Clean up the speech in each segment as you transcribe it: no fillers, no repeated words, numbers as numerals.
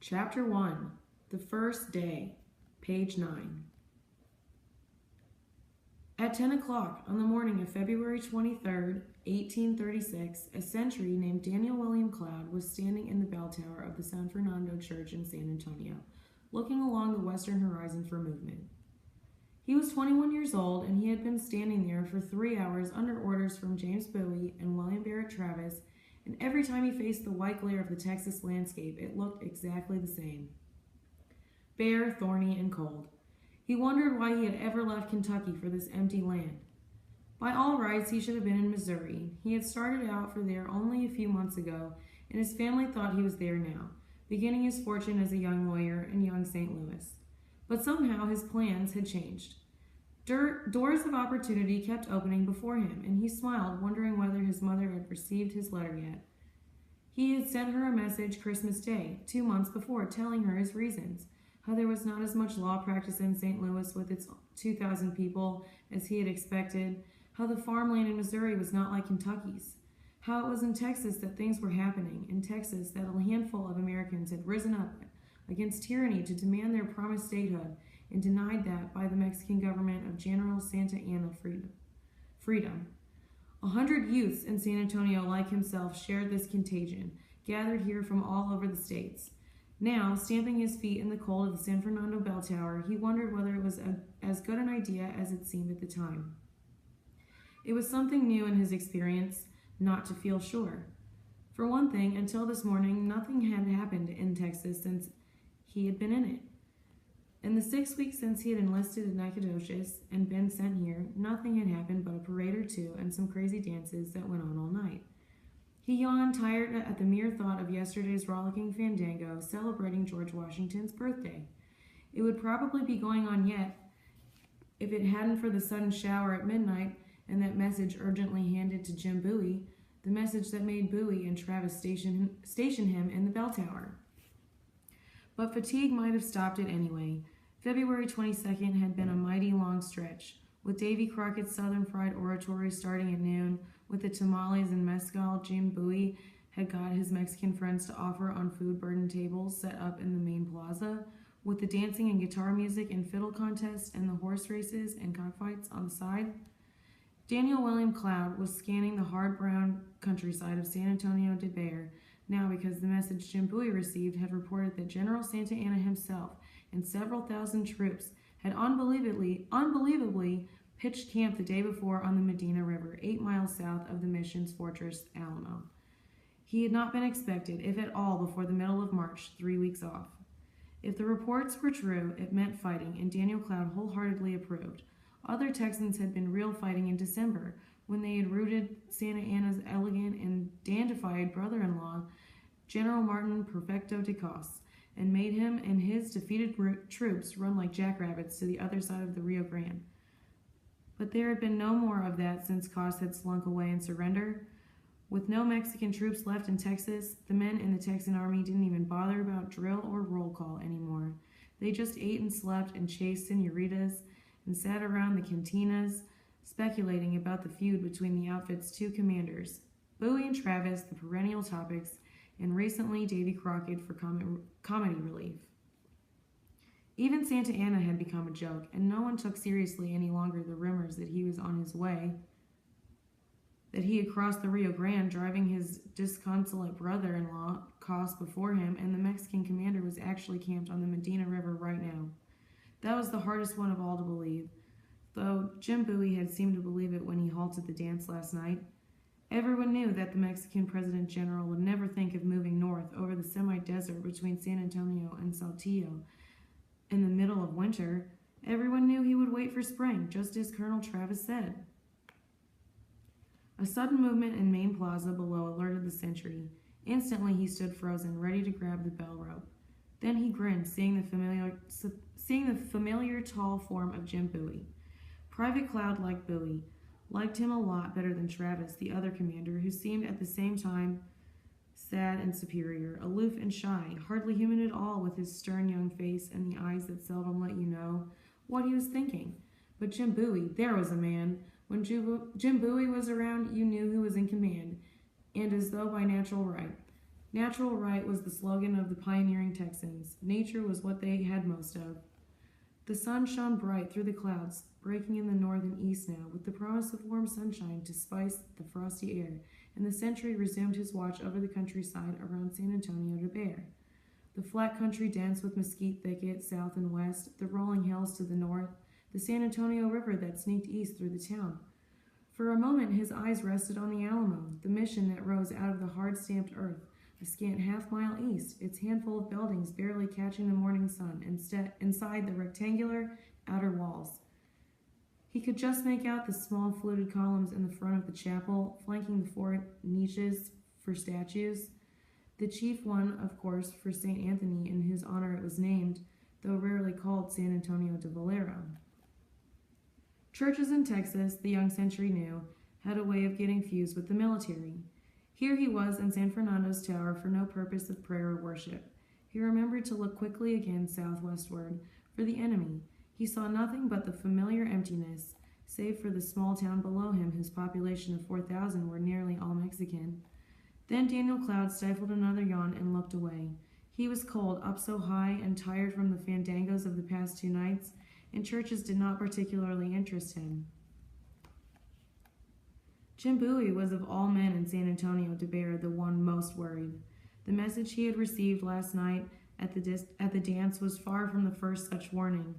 Chapter 1, The First Day, page 9. At 10 o'clock on the morning of February 23rd, 1836, a sentry named Daniel William Cloud was standing in the bell tower of the San Fernando Church in San Antonio, looking along the western horizon for movement. He was 21 years old, and he had been standing there for 3 hours under orders from James Bowie and William Barrett Travis, and every time he faced the white glare of the Texas landscape, it looked exactly the same. Bare, thorny, and cold. He wondered why he had ever left Kentucky for this empty land. By all rights, he should have been in Missouri. He had started out for there only a few months ago, and his family thought he was there now, beginning his fortune as a young lawyer in young St. Louis. But somehow his plans had changed. Doors of opportunity kept opening before him, and he smiled, wondering whether his mother had received his letter yet. He had sent her a message Christmas Day, 2 months before, telling her his reasons, how there was not as much law practice in St. Louis with its 2,000 people as he had expected, how the farmland in Missouri was not like Kentucky's, how it was in Texas that things were happening, in Texas that a handful of Americans had risen up against tyranny to demand their promised statehood, and denied that by the Mexican government of General Santa Anna freedom. 100 youths in San Antonio, like himself, shared this contagion, gathered here from all over the states. Now, stamping his feet in the cold of the San Fernando bell tower, he wondered whether it was as good an idea as it seemed at the time. It was something new in his experience not to feel sure. For one thing, until this morning, nothing had happened in Texas since he had been in it. In the 6 weeks since he had enlisted in Nacogdoches and been sent here, nothing had happened but a parade or two and some crazy dances that went on all night. He yawned, tired at the mere thought of yesterday's rollicking fandango celebrating George Washington's birthday. It would probably be going on yet if it hadn't for the sudden shower at midnight and that message urgently handed to Jim Bowie, the message that made Bowie and Travis station him in the bell tower. But fatigue might have stopped it anyway. February 22nd had been a mighty long stretch, with Davy Crockett's Southern Fried Oratory starting at noon. With the tamales and mezcal Jim Bowie had got his Mexican friends to offer on food-burdened tables set up in the main plaza, with the dancing and guitar music and fiddle contests and the horse races and cockfights on the side. Daniel William Cloud was scanning the hard brown countryside of San Antonio de Bexar now because the message Jim Bowie received had reported that General Santa Anna himself and several thousand troops had unbelievably pitched camp the day before on the Medina River, 8 miles south of the mission's fortress, Alamo. He had not been expected, if at all, before the middle of March, 3 weeks off. If the reports were true, it meant fighting, and Daniel Cloud wholeheartedly approved. Other Texans had been real fighting in December, when they had routed Santa Anna's elegant and dandified brother-in-law, General Martin Perfecto de Cos, and made him and his defeated troops run like jackrabbits to the other side of the Rio Grande. But there had been no more of that since Cos had slunk away in surrender. With no Mexican troops left in Texas, the men in the Texan army didn't even bother about drill or roll call anymore. They just ate and slept and chased senoritas and sat around the cantinas, speculating about the feud between the outfit's two commanders, Bowie and Travis, the perennial topics, and recently Davy Crockett for comedy relief. Even Santa Anna had become a joke, and no one took seriously any longer the rumors that he was on his way, that he had crossed the Rio Grande, driving his disconsolate brother-in-law, Cos, before him, and the Mexican commander was actually camped on the Medina River right now. That was the hardest one of all to believe, though Jim Bowie had seemed to believe it when he halted the dance last night. Everyone knew that the Mexican President General would never think of moving north over the semi-desert between San Antonio and Saltillo in the middle of winter. Everyone knew he would wait for spring, just as Colonel Travis said. A sudden movement in Main Plaza below alerted the sentry. Instantly he stood frozen, ready to grab the bell rope. Then he grinned, seeing the familiar tall form of Jim Bowie. Private Cloud liked Bowie, liked him a lot better than Travis, the other commander, who seemed at the same time sad and superior, aloof and shy, hardly human at all, with his stern young face and the eyes that seldom let you know what he was thinking. But Jim Bowie, there was a man. When Jim Bowie was around, you knew who was in command, and as though by natural right. Natural right was the slogan of the pioneering Texans. Nature was what they had most of. The sun shone bright through the clouds, breaking in the north and east now, with the promise of warm sunshine to spice the frosty air, and the sentry resumed his watch over the countryside around San Antonio de Bexar. The flat country dense with mesquite thickets south and west, the rolling hills to the north, the San Antonio River that sneaked east through the town. For a moment his eyes rested on the Alamo, the mission that rose out of the hard-stamped earth, a scant half-mile east, its handful of buildings barely catching the morning sun inside the rectangular outer walls. He could just make out the small fluted columns in the front of the chapel, flanking the four niches for statues. The chief one, of course, for St. Anthony, in whose honor it was named, though rarely called San Antonio de Valero. Churches in Texas, the young sentry knew, had a way of getting fused with the military. Here he was in San Fernando's tower for no purpose of prayer or worship. He remembered to look quickly again southwestward for the enemy. He saw nothing but the familiar emptiness, save for the small town below him whose population of 4,000 were nearly all Mexican. Then Daniel Cloud stifled another yawn and looked away. He was cold, up so high, and tired from the fandangos of the past 2 nights, and churches did not particularly interest him. Jim Bowie was of all men in San Antonio de Bexar the one most worried. The message he had received last night at the dance was far from the first such warning.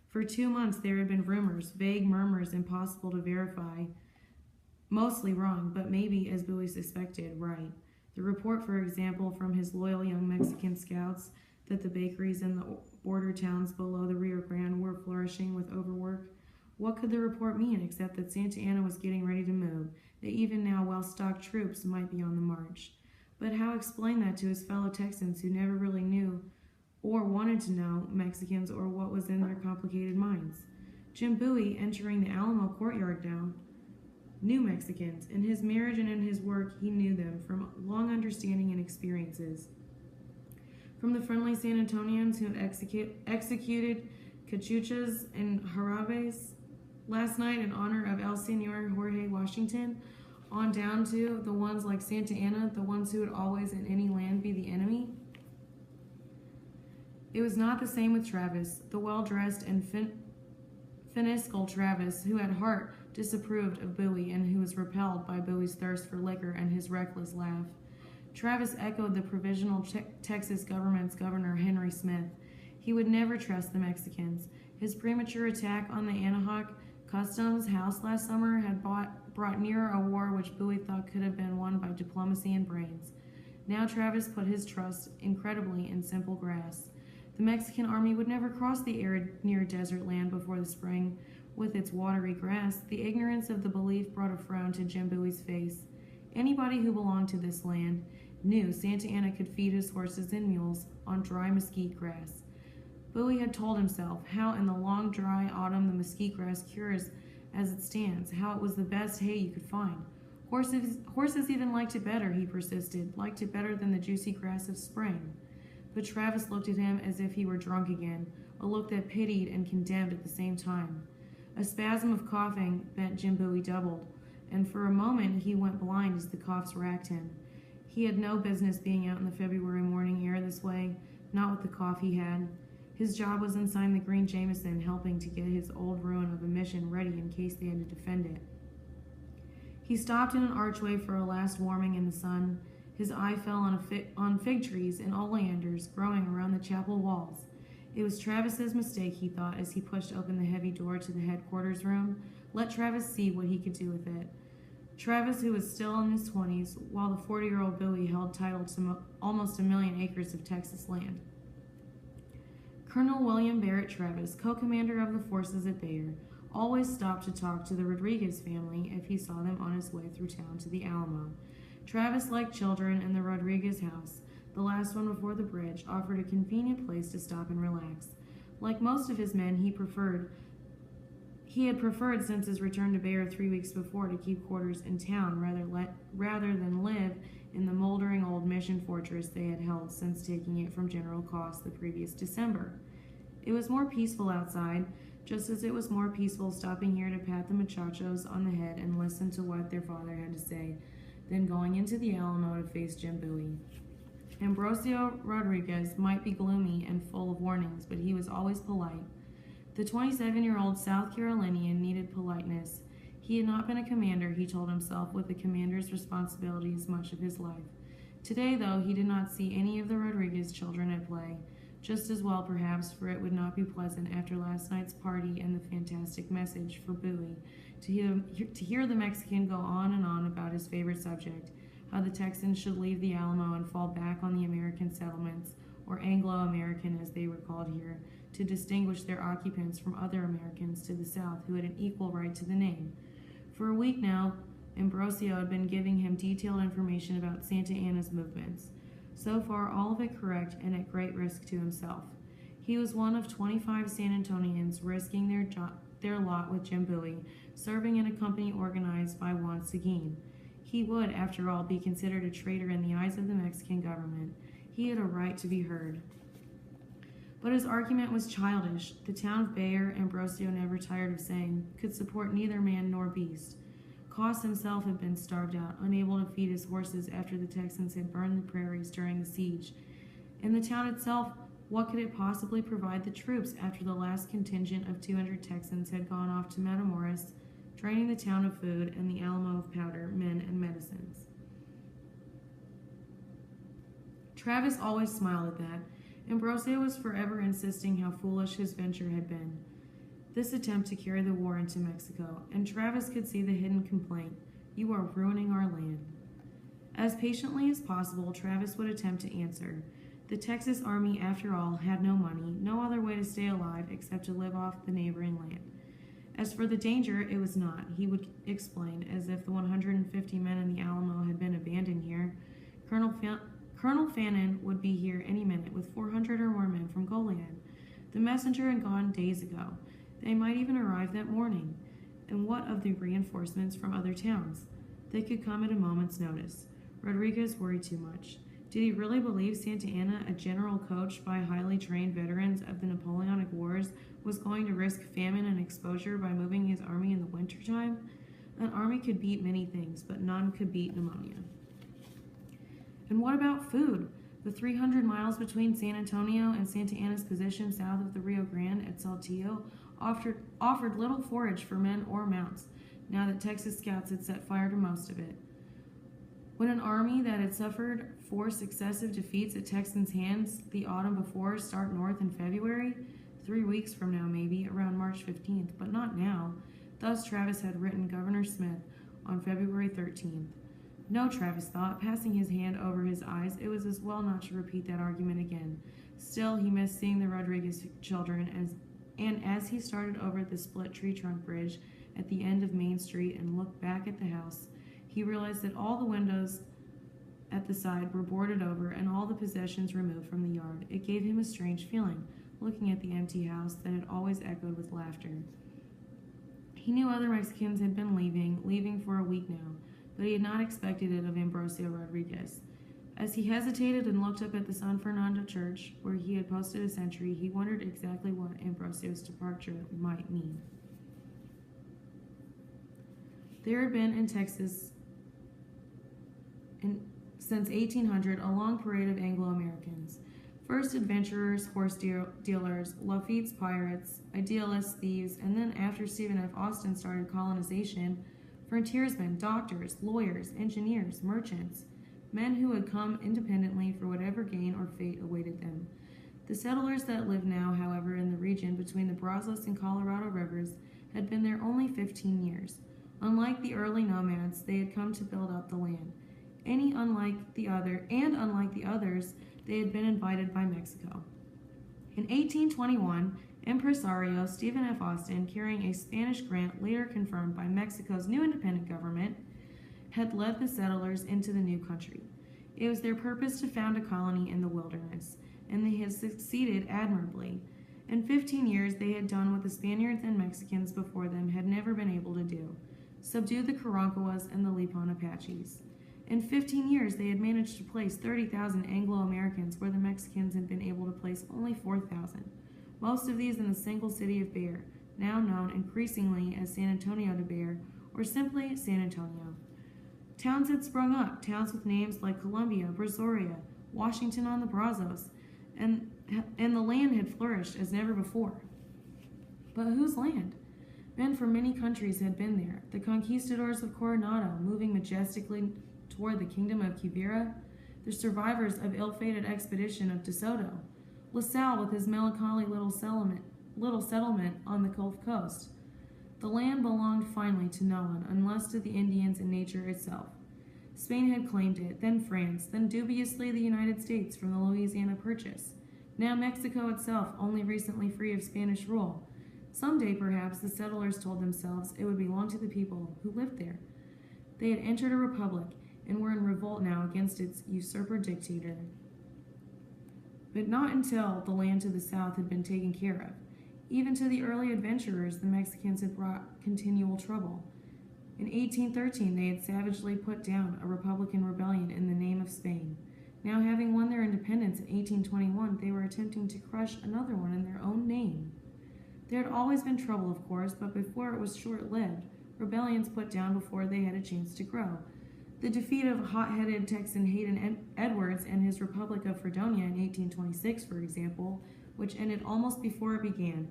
For 2 months there had been rumors, vague murmurs impossible to verify, mostly wrong, but maybe, as Bowie suspected, right. The report, for example, from his loyal young Mexican scouts that the bakeries in the border towns below the Rio Grande were flourishing with overwork. What could the report mean except that Santa Anna was getting ready to move, that even now well-stocked troops might be on the march? But how explain that to his fellow Texans who never really knew or wanted to know Mexicans or what was in their complicated minds? Jim Bowie, entering the Alamo courtyard now, knew Mexicans. In his marriage and in his work, he knew them from long understanding and experiences. From the friendly San Antonians who had executed cachuchas and jarabes last night in honor of El Senor Jorge Washington, on down to the ones like Santa Anna, the ones who would always in any land be the enemy. It was not the same with Travis, the well-dressed and finiscal Travis, who at heart disapproved of Bowie and who was repelled by Bowie's thirst for liquor and his reckless laugh. Travis echoed the provisional Texas government's Governor Henry Smith. He would never trust the Mexicans. His premature attack on the Anahuac Customs House last summer had brought nearer a war which Bowie thought could have been won by diplomacy and brains. Now Travis put his trust, incredibly, in simple grass. The Mexican army would never cross the arid near desert land before the spring with its watery grass. The ignorance of the belief brought a frown to Jim Bowie's face. Anybody who belonged to this land knew Santa Anna could feed his horses and mules on dry mesquite grass. Bowie had told himself how in the long dry autumn the mesquite grass cures as it stands, how it was the best hay you could find. Horses even liked it better, he persisted, liked it better than the juicy grass of spring. But Travis looked at him as if he were drunk again, a look that pitied and condemned at the same time. A spasm of coughing bent Jim Bowie doubled, and for a moment he went blind as the coughs racked him. He had no business being out in the February morning air this way, not with the cough he had. His job was inside the green Jameson, helping to get his old ruin of a mission ready in case they had to defend it. He stopped in an archway for a last warming in the sun. His eye fell on fig trees and oleanders growing around the chapel walls. It was Travis's mistake, he thought, as he pushed open the heavy door to the headquarters room. Let Travis see what he could do with it. Travis, who was still in his 20s, while the 40-year-old Bowie held title to almost 1 million acres of Texas land. Colonel William Barrett Travis, co-commander of the forces at Bexar, always stopped to talk to the Rodriguez family if he saw them on his way through town to the Alamo. Travis, like children in the Rodriguez house, the last one before the bridge, offered a convenient place to stop and relax. Like most of his men, he had preferred since his return to Bexar 3 weeks before to keep quarters in town rather than live in the moldering old mission fortress they had held since taking it from General Coss the previous December. It was more peaceful outside, just as it was more peaceful stopping here to pat the muchachos on the head and listen to what their father had to say, than going into the Alamo to face Jim Bowie. Ambrosio Rodriguez might be gloomy and full of warnings, but he was always polite. The 27-year-old South Carolinian needed politeness. He had not been a commander, he told himself, with a commander's responsibilities much of his life. Today, though, he did not see any of the Rodriguez children at play. Just as well, perhaps, for it would not be pleasant after last night's party and the fantastic message for Bowie to hear the Mexican go on and on about his favorite subject, how the Texans should leave the Alamo and fall back on the American settlements, or Anglo-American as they were called here, to distinguish their occupants from other Americans to the south who had an equal right to the name. For a week now, Ambrosio had been giving him detailed information about Santa Anna's movements. So far, all of it correct and at great risk to himself. He was one of 25 San Antonians risking their lot with Jim Bowie, serving in a company organized by Juan Seguin. He would, after all, be considered a traitor in the eyes of the Mexican government. He had a right to be heard. But his argument was childish. The town of Bayer, Ambrosio never tired of saying, could support neither man nor beast. Coss himself had been starved out, unable to feed his horses after the Texans had burned the prairies during the siege. In the town itself, what could it possibly provide the troops after the last contingent of 200 Texans had gone off to Matamoros, draining the town of food and the Alamo of powder, men, and medicines? Travis always smiled at that. Ambrosio was forever insisting how foolish his venture had been, this attempt to carry the war into Mexico, and Travis could see the hidden complaint, "You are ruining our land." As patiently as possible, Travis would attempt to answer. The Texas Army, after all, had no money, no other way to stay alive except to live off the neighboring land. As for the danger, it was not, he would explain, as if the 150 men in the Alamo had been abandoned here. Colonel Fannin would be here any minute with 400 or more men from Goliad. The messenger had gone days ago. They might even arrive that morning. And what of the reinforcements from other towns? They could come at a moment's notice. Rodriguez worried too much. Did he really believe Santa Anna, a general coached by highly trained veterans of the Napoleonic Wars, was going to risk famine and exposure by moving his army in the wintertime? An army could beat many things, but none could beat pneumonia. And what about food? The 300 miles between San Antonio and Santa Anna's position south of the Rio Grande at Saltillo offered little forage for men or mounts, now that Texas scouts had set fire to most of it. When an army that had suffered 4 successive defeats at Texans' hands the autumn before start north in February, 3 weeks from now maybe, around March 15th, but not now. Thus Travis had written Governor Smith on February 13th. No, Travis thought, passing his hand over his eyes, it was as well not to repeat that argument again. Still, he missed seeing the Rodriguez children, and as he started over the split tree trunk bridge at the end of Main Street and looked back at the house, he realized that all the windows at the side were boarded over and all the possessions removed from the yard. It gave him a strange feeling, looking at the empty house that had always echoed with laughter. He knew other Mexicans had been leaving for a week now, but he had not expected it of Ambrosio Rodriguez. As he hesitated and looked up at the San Fernando church, where he had posted a sentry, he wondered exactly what Ambrosio's departure might mean. There had been in Texas, since 1800, a long parade of Anglo-Americans. First adventurers, horse dealers, Lafitte's pirates, idealists, thieves, and then after Stephen F. Austin started colonization, frontiersmen, doctors, lawyers, engineers, merchants, men who had come independently for whatever gain or fate awaited them. The settlers that lived now, however, in the region between the Brazos and Colorado rivers had been there only 15 years. Unlike the early nomads, they had come to build up the land. Unlike the others, they had been invited by Mexico. In 1821, Impresario Stephen F. Austin, carrying a Spanish grant later confirmed by Mexico's new independent government, had led the settlers into the new country. It was their purpose to found a colony in the wilderness, and they had succeeded admirably. In 15 years, they had done what the Spaniards and Mexicans before them had never been able to do: subdue the Karankawas and the Lipan Apaches. In 15 years, they had managed to place 30,000 Anglo-Americans where the Mexicans had been able to place only 4,000, most of these in the single city of Bayer, now known increasingly as San Antonio de Bayer, or simply San Antonio. Towns had sprung up, towns with names like Columbia, Brazoria, Washington on the Brazos, and the land had flourished as never before. But whose land? Men from many countries had been there. The conquistadors of Coronado, moving majestically toward the kingdom of Quivira, the survivors of ill-fated expedition of De Soto, La Salle with his melancholy little settlement on the Gulf Coast. The land belonged finally to no one, unless to the Indians and nature itself. Spain had claimed it, then France, then dubiously the United States from the Louisiana Purchase. Now Mexico itself, only recently free of Spanish rule. Someday, perhaps, the settlers told themselves it would belong to the people who lived there. They had entered a republic and were in revolt now against its usurper dictator. But not until the land to the south had been taken care of. Even to the early adventurers, the Mexicans had brought continual trouble. In 1813, they had savagely put down a Republican rebellion in the name of Spain. Now, having won their independence in 1821, they were attempting to crush another one in their own name. There had always been trouble, of course, but before it was short-lived, rebellions put down before they had a chance to grow. The defeat of hot-headed Texan Hayden Edwards and his Republic of Fredonia in 1826, for example, which ended almost before it began.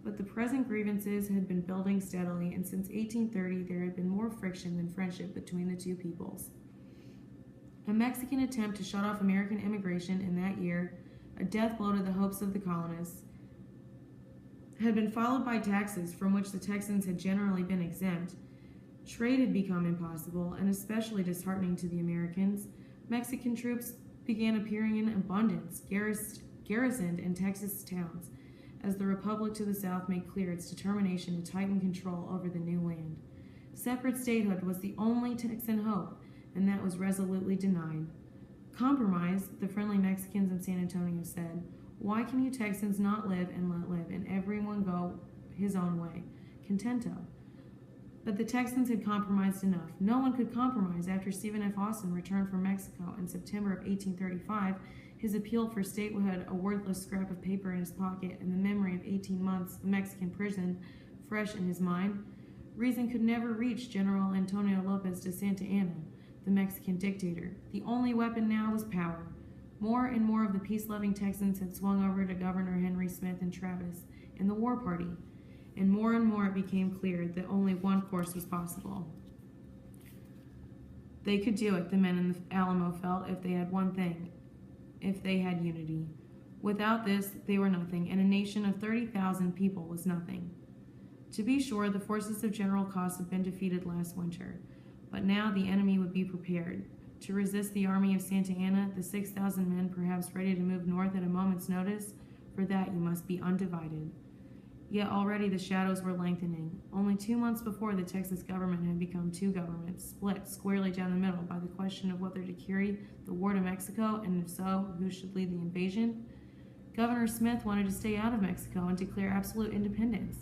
But the present grievances had been building steadily, and since 1830 there had been more friction than friendship between the two peoples. A Mexican attempt to shut off American immigration in that year, a death blow to the hopes of the colonists, had been followed by taxes from which the Texans had generally been exempt. Trade had become impossible, and especially disheartening to the Americans. Mexican troops began appearing in abundance, garrisoned in Texas towns, as the Republic to the south made clear its determination to tighten control over the new land. Separate statehood was the only Texan hope, and that was resolutely denied. Compromise, the friendly Mexicans in San Antonio said. Why can you Texans not live and let live, and everyone go his own way? Contento. But the Texans had compromised enough. No one could compromise after Stephen F. Austin returned from Mexico in September of 1835, his appeal for statehood a worthless scrap of paper in his pocket and the memory of 18 months of Mexican prison fresh in his mind. Reason could never reach General Antonio Lopez de Santa Anna, the Mexican dictator. The only weapon now was power. More and more of the peace-loving Texans had swung over to Governor Henry Smith and Travis and the War Party, and more it became clear that only one course was possible. They could do it, the men in the Alamo felt, if they had one thing, if they had unity. Without this, they were nothing, and a nation of 30,000 people was nothing. To be sure, the forces of General Cos had been defeated last winter, but now the enemy would be prepared. To resist the army of Santa Anna, the 6,000 men perhaps ready to move north at a moment's notice, for that you must be undivided. Yet already the shadows were lengthening. Only 2 months before, the Texas government had become two governments, split squarely down the middle by the question of whether to carry the war to Mexico, and if so, who should lead the invasion. Governor Smith wanted to stay out of Mexico and declare absolute independence.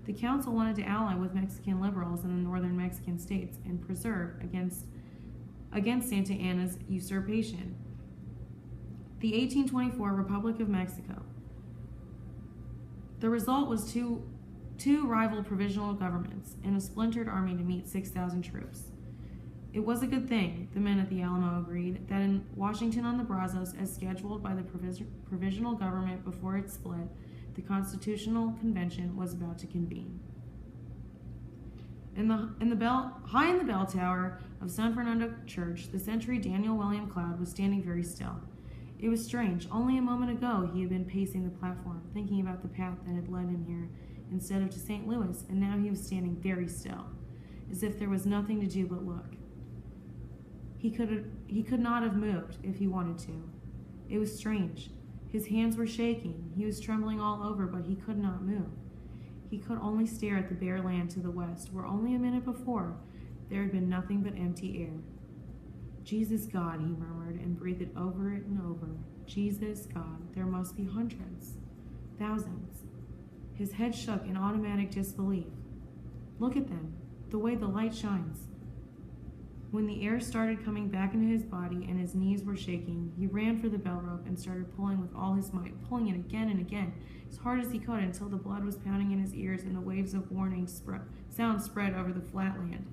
The council wanted to ally with Mexican liberals in the northern Mexican states and preserve against Santa Anna's usurpation. The 1824 Republic of Mexico. The result was two rival provisional governments and a splintered army to meet 6,000 troops. It was a good thing, the men at the Alamo agreed, that in Washington on the Brazos, as scheduled by the provisional government before it split, the Constitutional Convention was about to convene. High in the bell tower of San Fernando Church, the sentry Daniel William Cloud was standing very still. It was strange. Only a moment ago he had been pacing the platform, thinking about the path that had led him here instead of to St. Louis, and now he was standing very still, as if there was nothing to do but look. He could not have moved if he wanted to. It was strange. His hands were shaking. He was trembling all over, but he could not move. He could only stare at the bare land to the west, where only a minute before there had been nothing but empty air. Jesus God, he murmured, and breathed it over and over. Jesus God, there must be hundreds, thousands. His head shook in automatic disbelief. Look at them, the way the light shines. When the air started coming back into his body and his knees were shaking, he ran for the bell rope and started pulling with all his might, pulling it again and again, as hard as he could, until the blood was pounding in his ears and the waves of warning sound spread over the flat land.